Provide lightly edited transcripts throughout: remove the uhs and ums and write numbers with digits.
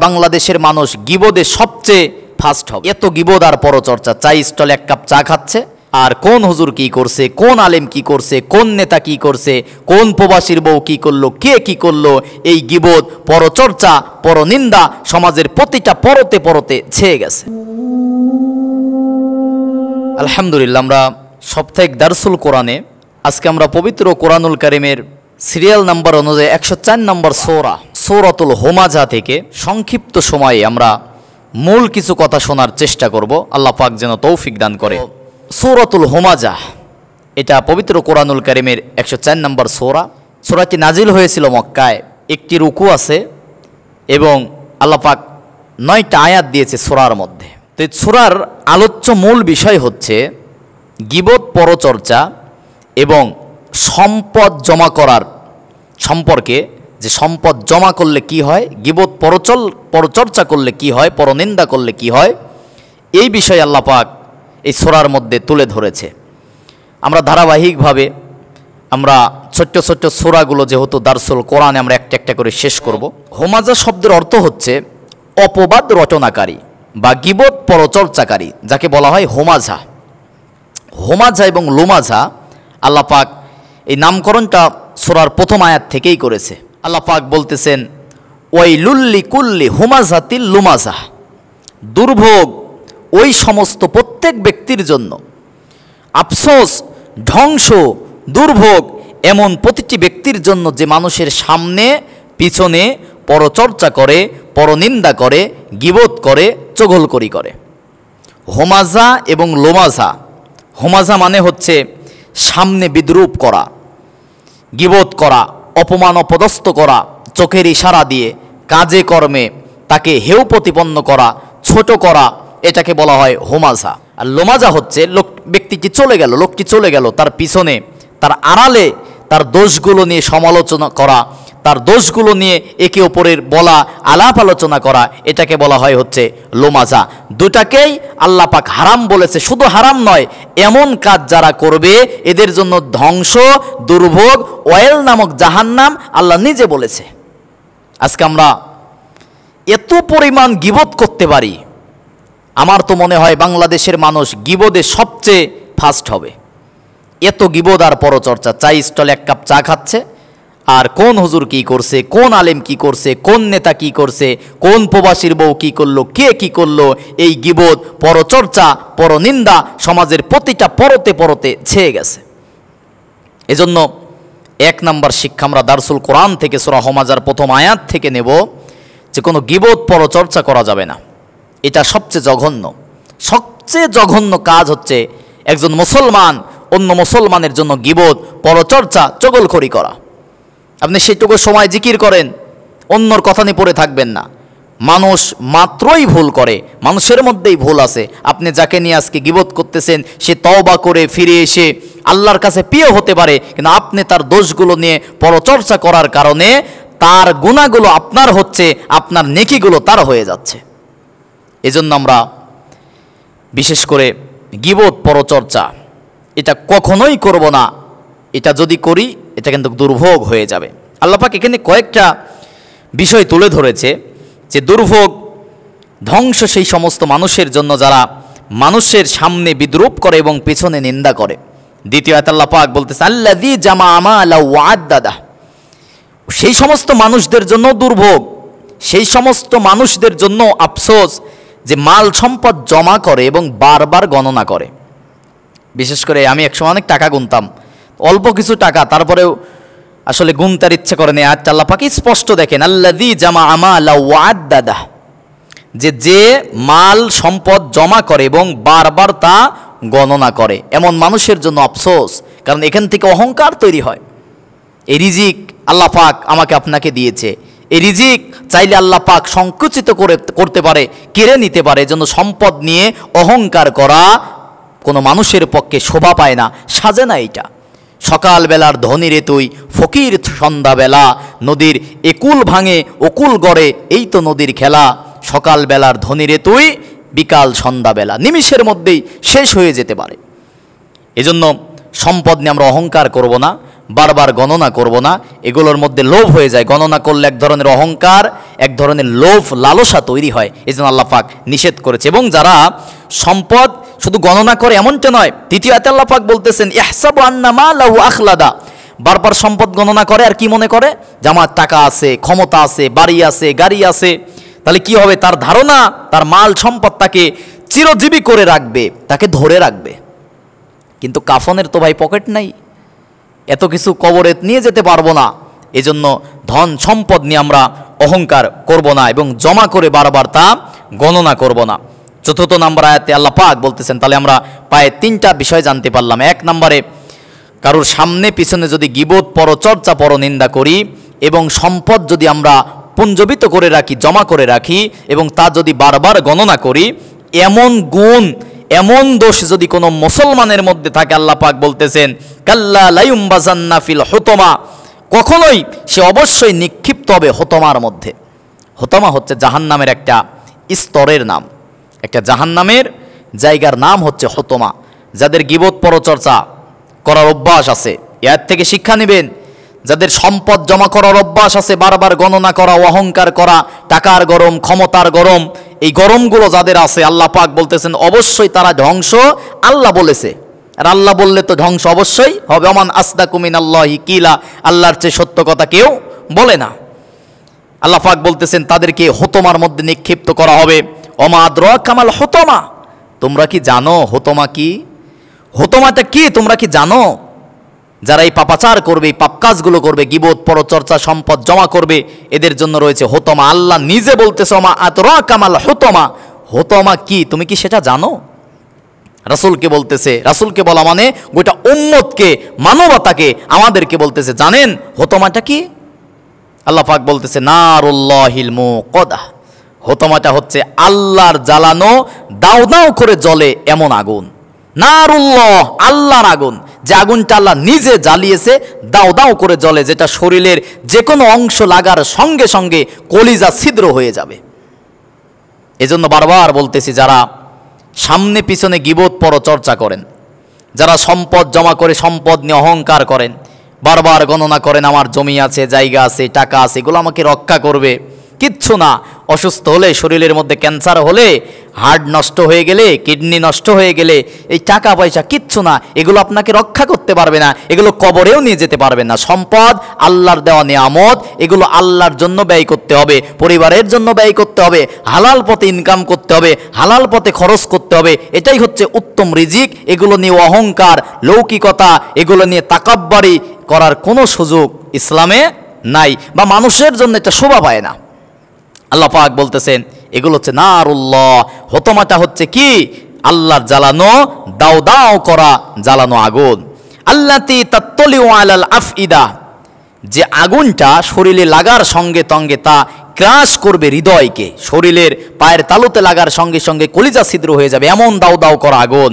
বাংলাদেশের মানুষ গিবদে সবচেয়ে ফার্স্ট হবে। এত গিবদ আর পরচর্চা, চাই স্টলে এক কাপ চা খাচ্ছে, আর কোন হুজুর কি করছে, কোন আলেম কি করছে, কোন নেতা কি করছে, কোন প্রবাসীর বউ কি করলো, কে কি করলো, এই গিবদ, পরচর্চা, পরনিন্দা সমাজের প্রতিটা পরতে পরতে ছেয়ে গেছে। আলহামদুলিল্লাহ, আমরা সাপ্তাহিক দারসুল কোরআনে আজকে আমরা পবিত্র কোরআনুল কারীমের সিরিয়াল নাম্বার অনুযায়ী 104 নম্বর সূরাতুল হুমাযা থেকে সংক্ষিপ্ত সময়ে আমরা মূল কিছু কথা শোনার চেষ্টা করব। আল্লাহ পাক যেন তৌফিক দান করে। সূরাতুল হুমাযা এটা পবিত্র কোরআনুল কারীমের 104 নম্বর সূরাটি নাজিল হয়েছিল মক্কায়। একটি রুকু আছে এবং আল্লাহ পাক 9টা আয়াত দিয়েছে সূরার মধ্যে। তো এই সূরার আলোচ্য মূল বিষয় হচ্ছে গীবত, পরচর্চা এবং সম্পদ জমা করার সম্পর্কে, যে সম্পদ জমা করলে কি হয়, গীবত পরচর্চা করলে কি হয়, পরনিন্দা করলে কি হয়, এই বিষয়ে আল্লাহ পাক এই সূরার মধ্যে তুলে ধরেছে। আমরা ধারাবাহিকভাবে আমরা ছোট্ট ছোট্ট সূরাগুলো যেহেতু দারসুল কোরআনে আমরা একটা একটা করে শেষ করব। হুমাযা শব্দের অর্থ হচ্ছে অপবাদ রচনাকারী বা গীবত পরচর্চাকারী, যাকে বলা হয় হুমাযা। হুমাযা এবং লুমাযা আল্লাহ পাক এই নামকরণটা সূরার প্রথম আয়াত থেকেই করেছে। আল্লাহ পাক বলতেছেন, ওয়াইলুল লিকুল্লি হুমাযাতিল লুমাযা, দুর্ভোগ ওই সমস্ত প্রত্যেক ব্যক্তির জন্য, আফসোস, ধ্বংস, দুর্ভোগ এমন প্রতিটি ব্যক্তির জন্য যে মানুষের সামনে পিছনে পরচর্চা করে, পরনিন্দা করে, গীবত করে, চগলখড়ি করে। হুমাযা এবং লুমাযা, হুমাযা মানে হচ্ছে সামনে বিদ্রূপ করা, গীবত করা, অপমান অপদস্থ করা, চোখের ইশারা দিয়ে কাজে কর্মে তাকে হেয় প্রতিপন্ন করা, ছোট করা, এটাকে বলা হয় হুমাযা। আর লুমাযা হচ্ছে ব্যক্তিটি চলে গেল, লোকটি চলে গেল, তার পিছনে, তার আড়ালে তার দোষগুলো নিয়ে সমালোচনা করা, তার দোষগুলো নিয়ে একে অপরের বলা, আলাপ আলোচনা করা, এটাকে বলা হয় হচ্ছে লুমাযা। দুটাকেই আল্লাহ পাক হারাম বলেছে। শুধু হারাম নয়, এমন কাজ যারা করবে এদের জন্য ধ্বংস, দুর্ভোগ, ওয়াইল নামক জাহান্নাম আল্লাহ নিজে বলেছে। আজকে আমরা এত পরিমাণ গীবত করতে পারি, আমার তো মনে হয় বাংলাদেশের মানুষ গীবদে সবচেয়ে ফার্স্ট হবে। এত গীবত আর পরচর্চা, চাই স্টলে এক কাপ চা খাচ্ছে, আর কোন হুজুর কি করছে, কোন আলেম কি করছে, কোন নেতা কি করছে, কোন প্রবাসীর বউ কি করলো, কে কি করলো, এই গীবত, পরচর্চা, পরনিন্দা সমাজের প্রতিটা পরতে পরতে ছেয়ে গেছে। এজন্য 1 নম্বর শিক্ষা আমরা দারসুল কোরআন থেকে সূরা হুমাযার প্রথম আয়াত থেকে নেব যে কোনো গীবত পরচর্চা করা যাবে না। এটা সবচেয়ে জঘন্য কাজ হচ্ছে একজন মুসলমান অন্য মুসলমানের জন্য গীবত, পরচর্চা, চগলখড়ি করা। আপনি সেইটুকু সময় জিকির করেন, অন্যর কথা নিয়ে পড়ে থাকবেন না। মানুষ মাত্রই ভুল করে, মানুষের মধ্যেই ভুল আছে। আপনি যাকে নিয়ে আজকে গীবত করতেছেন সে তওবা করে ফিরে এসে আল্লাহর কাছে প্রিয় হতে পারে, কিন্তু আপনি তার দোষগুলো নিয়ে পরচর্চা করার কারণে তার গুনাহগুলো আপনার হচ্ছে, আপনার নেকিগুলো তার হয়ে যাচ্ছে। এজন্য আমরা বিশেষ করে গীবত, পরচর্চা এটা কখনোই করব না। এটা যদি করি এটা কিন্তু দুর্ভোগ হয়ে যাবে। আল্লাহ পাক এখানে কয়েকটা বিষয় তুলে ধরেছে যে দুর্ভোগ, ধ্বংস সেই সমস্ত মানুষের জন্য যারা মানুষের সামনে বিদ্রূপ করে এবং পিছনে নিন্দা করে। দ্বিতীয় আয়াতে আল্লাহ পাক বলতেছে, আল্লাযী জামা আমালা ওয়া আদ্দাদা, সেই সমস্ত মানুষদের জন্য দুর্ভোগ, সেই সমস্ত মানুষদের জন্য আফসোস যে মাল সম্পদ জমা করে এবং বারবার গণনা করে। বিশেষ করে আমি একসময় অনেক টাকা গুনতাম, অল্প কিছু টাকা, তারপরেও আসলে গুনতার ইচ্ছে করে নেই। আয়াতটা আল্লাহ পাক স্পষ্ট দেখেন, আল্লাযী জামা আমালা ওয়া আদ্দাদা, যে মাল সম্পদ জমা করে এবং বারবার তা গণনা করে, এমন মানুষের জন্য আফসোস। কারণ এখান থেকে অহংকার তৈরি হয়। এই রিজিক আল্লাহ পাক আমাকে আপনাকে দিয়েছে, এই রিজিক চাইলে আল্লাহ পাক সংকুচিত করতে পারে, কেড়ে নিতে পারে। এজন্য সম্পদ নিয়ে অহংকার করা কোনো মানুষের পক্ষে শোভা পায় না, সাজে না। এইটা সকালবেলার ধনী রে তুই, ফকির সন্ধ্যাবেলা, নদীর একুল ভাঙে অকুল গড়ে, এই তো নদীর খেলা। সকালবেলার ধনী রে তুই, বিকাল সন্ধ্যাবেলা, নিমিষের মধ্যেই শেষ হয়ে যেতে পারে। এজন্য সম্পদ নিয়ে আমরা অহংকার করব না, বারবার গণনা করব না, এগুলোর মধ্যে লোভ হয়ে যায়। গণনা করলে এক ধরনের অহংকার, এক ধরনের লোভ লালসা তৈরি হয়, এই জন্য আল্লাহ পাক নিষেধ করেছে। এবং যারা সম্পদ শুধু গণনা করে এমনটা নয়, দ্বিতীয় আয়াতে আল্লাহ পাক বলতেছেন ইহসাবু আন্না মালাহু আখলাদা, বারবার সম্পদ গণনা করে আর কি মনে করে যে আমার টাকা আছে, ক্ষমতা আছে, বাড়ি আছে, গাড়ি আছে। তাহলে কি হবে? তার ধারণা তার মাল সম্পদ তাকে চিরজীবী করে রাখবে, তাকে ধরে রাখবে। কিন্তু কাফনের তো ভাই পকেট নাই, এত কিছু কবরে নিয়ে যেতে পারবো না। এজন্য ধন সম্পদ নিয়ে আমরা অহংকার করব না এবং জমা করে বারবার তা গণনা করব না। চতুর্থ নম্বর আয়াতে আল্লাহ পাক বলতেছেন, তাহলে আমরা প্রায় 3টা বিষয় জানতে পারলাম। 1 নম্বরে, কারোর সামনে পিছনে যদি গীবত, পরচর্চা, পরনিন্দা করি এবং সম্পদ যদি আমরা পুঞ্জবিত করে রাখি, জমা করে রাখি এবং তা যদি বারবার গণনা করি, এমন গুণ, এমন দোষ যদি কোনো মুসলমানের মধ্যে থাকে, আল্লাহ পাক বলতেছেন কাল্লা লায়ুমবাজান্না ফিল হুতমা, কখনোই সে অবশ্যই নিক্ষিপ্ত হবে হুতমার মধ্যে। হুতমা হচ্ছে জাহান্নামের একটা স্তরের নাম, একটা জাহান্নামের জায়গার নাম হচ্ছে হুতমা। যাদের গীবত, পরচর্চা করার অভ্যাস আছে, এর থেকে শিক্ষা নেবেন। যাদের সম্পদ জমা করার অভ্যাস আছে, বারবার গণনা করা, অহংকার করা, টাকার গরম, ক্ষমতার গরম, এই গরমগুলো যাদের আছে, আল্লাহ পাক বলতেছেন অবশ্যই তারা ধ্বংস। আল্লাহ বলেছে, আর আল্লাহ বললে তো ধ্বংস অবশ্যই হবে। ওমান আসদাকু মিনাল্লাহি কিলা, আল্লাহর চেয়ে সত্য কথা কেউ বলে না। আল্লাহ পাক বলতেছেন তাদেরকে হুতমার মধ্যে নিক্ষিপ্ত করা হবে। ওমা আদরাকা মাল হুতমা, তোমরা কি জানো হুতমা কি? হুতমাটা কি তোমরা কি জানো? যারা এই পাপাচার করবে, এই পাপ কাজগুলো করবে, গীবত, পরচর্চা, সম্পদ জমা করবে, এদের জন্য রয়েছে হুতমা। আল্লাহ নিজে বলতেছে ওমা আদরাকা মাল হুতমা, হুতমা কি তুমি কি সেটা জানো? রাসূলকে বলতেছে, রাসূলকে বলা মানে গোটা উম্মতকে, মানবতাকে, আমাদেরকে বলতেছে জানেন হুতমাটা কি? আল্লাহ পাক বলতেছে নারুল্লাহিল মুকাদ্দাহ, হুতমাটা হচ্ছে আল্লাহর জ্বালানো দাও দাও করে জ্বলে এমন আগুন। নারুল্লাহ, আল্লাহর আগুন, যে আগুনটা আল্লাহ নিজে জ্বালিয়েছে, দাও দাও করে জ্বলে, যেটা শরীরের যে কোনো অংশ লাগার সঙ্গে সঙ্গে কলিজা ছিদ্র হয়ে যাবে। এজন্য বারবার বলতেছি, যারা সামনে পিছনে গীবত, পরচর্চা করেন, যারা সম্পদ জমা করে সম্পদ নিয়ে অহংকার করেন, বারবার গণনা করেন আমার জমি আছে, জায়গা আছে, টাকা আছে, এগুলো আমাকে রক্ষা করবে, কিচ্ছু না। অসুস্থ হলে, শরীরের মধ্যে ক্যান্সার হলে, হার্ট নষ্ট হয়ে গেলে, কিডনি নষ্ট হয়ে গেলে, এই টাকা পয়সা কিচ্ছু না, এগুলো আপনাকে রক্ষা করতে পারবে না, এগুলো কবরেও নিয়ে যেতে পারবে না। সম্পদ আল্লাহর দেওয়া নিয়ামত, এগুলো আল্লাহর জন্য ব্যয় করতে হবে, পরিবারের জন্য ব্যয় করতে হবে, হালাল পথে ইনকাম করতে হবে, হালাল পথে খরচ করতে হবে, এটাই হচ্ছে উত্তম রিজিক। এগুলো নিয়ে অহংকার, লৌকিকতা, এগুলো নিয়ে তাকাব্বারি করার কোনো সুযোগ ইসলামে নাই, বা মানুষের জন্য এটা শোভা পায় না। আল্লাহ পাক বলতেছেন এগুলো হচ্ছে নারুল্লাহ, হুতমাটা হচ্ছে কি? আল্লাহর জ্বালানো দাও দাও করা জ্বালানো আগুন। আল্লাতী তাত্তলিউ আলাল আফইদা, যে আগুনটা শরীরে লাগার সঙ্গে সঙ্গে তা ক্রাশ করবে হৃদয়কে, শরীরের পায়ের তালুতে লাগার সঙ্গে সঙ্গে কলিজা ছিদ্র হয়ে যাবে, এমন দাও দাও করা আগুন।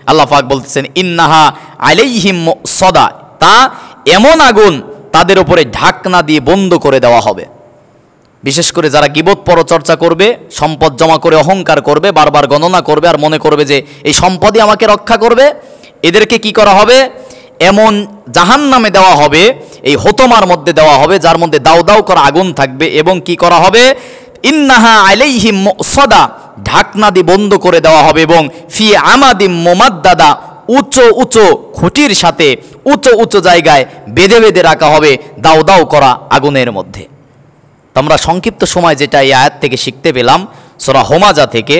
আল্লাহ পাক বলতেছেন ইন্নাহা আলাইহিম মুসদা, তা এমন আগুন তাদের উপরে ঢাকনা দিয়ে বন্ধ করে দেওয়া হবে। বিশেষ করে যারা গীবত, পরচর্চা করবে, সম্পদ জমা করে অহংকার করবে, বারবার গণনা করবে আর মনে করবে যে এই সম্পদই আমাকে রক্ষা করবে, এদেরকে কি করা হবে? এমন জাহান্নামে দেওয়া হবে, এই হুতমার মধ্যে দেওয়া হবে, যার মধ্যে দাও দাও করা আগুন থাকবে। এবং কি করা হবে? ইন্নাহা আলাইহিম মুসদা, ঢাকনা দিয়ে বন্ধ করে দেওয়া হবে, এবং ফি আমাদিম মুমাদ্দাদা, উঁচু উঁচু খুঁটির সাথে উঁচু উঁচু জায়গায় বেঁধে বেঁধে রাখা হবে দাও দাও করা আগুনের মধ্যে। আমরা সংক্ষিপ্ত সময় যেটা এই আয়াত থেকে শিখতে পেলাম সূরা হুমাযা থেকে,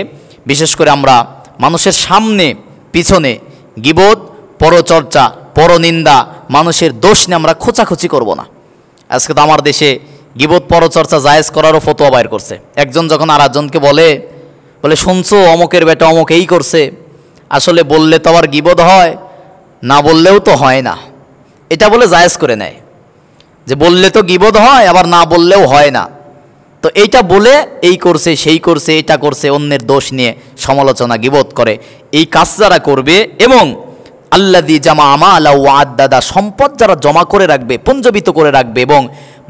বিশেষ করে আমরা মানুষের সামনে পিছনে গীবত, পরচর্চা, পরনিন্দা, মানুষের দোষ নিয়ে আমরা খোঁচাখুচি করব না। আজকে তো আমার দেশে গীবত, পরচর্চা জায়েজ করারও ফতোয়া বাইর করছে। একজন যখন আর একজনকে বলে শুনছো অমুকের বেটা অমুক এই করছে, আসলে বললে তো আবার গীবত হয়, না বললেও তো হয় না, এটা বলে জায়েজ করে নেয়, যে বললে তো গীবত হয়, আবার না বললেও হয় না। তো এইটা বলে এই করছে, সেই করছে, এটা করছে, অন্যের দোষ নিয়ে সমালোচনা, গীবত করে। এই কাজ যারা করবে, এবং আল্লাযী জামা আমালা ওয়া আদ্দাদা, সম্পদ যারা জমা করে রাখবে, পুঞ্জবিত করে রাখবে এবং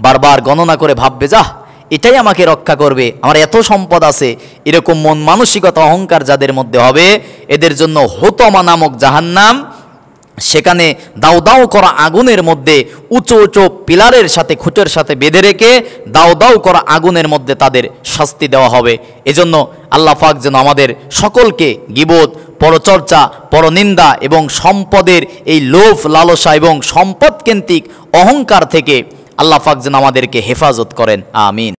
বারবার গণনা করে ভাববে যা এটাই আমাকে রক্ষা করবে, আমার এত সম্পদ আছে, এরকম মন মানসিকতা, অহংকার যাদের মধ্যে হবে, এদের জন্য হুতমা নামক জাহান্নাম সেখানে দাউ দাউ করা আগুনের মধ্যে উঁচু উঁচু পিলারের সাথে খুঁটের সাথে বেঁধে রেখে দাউ দাউ করা আগুনের মধ্যে তাদের শাস্তি দেওয়া হবে। এজন্য আল্লাহ পাক যেন আমাদের সকলকে গীবত, পরচর্চা, পরনিন্দা এবং সম্পদের এই লোভ লালসা এবং সম্পদ কেন্দ্রিক অহংকার থেকে আল্লাহ পাক যেন আমাদেরকে হেফাজত করেন। আমিন।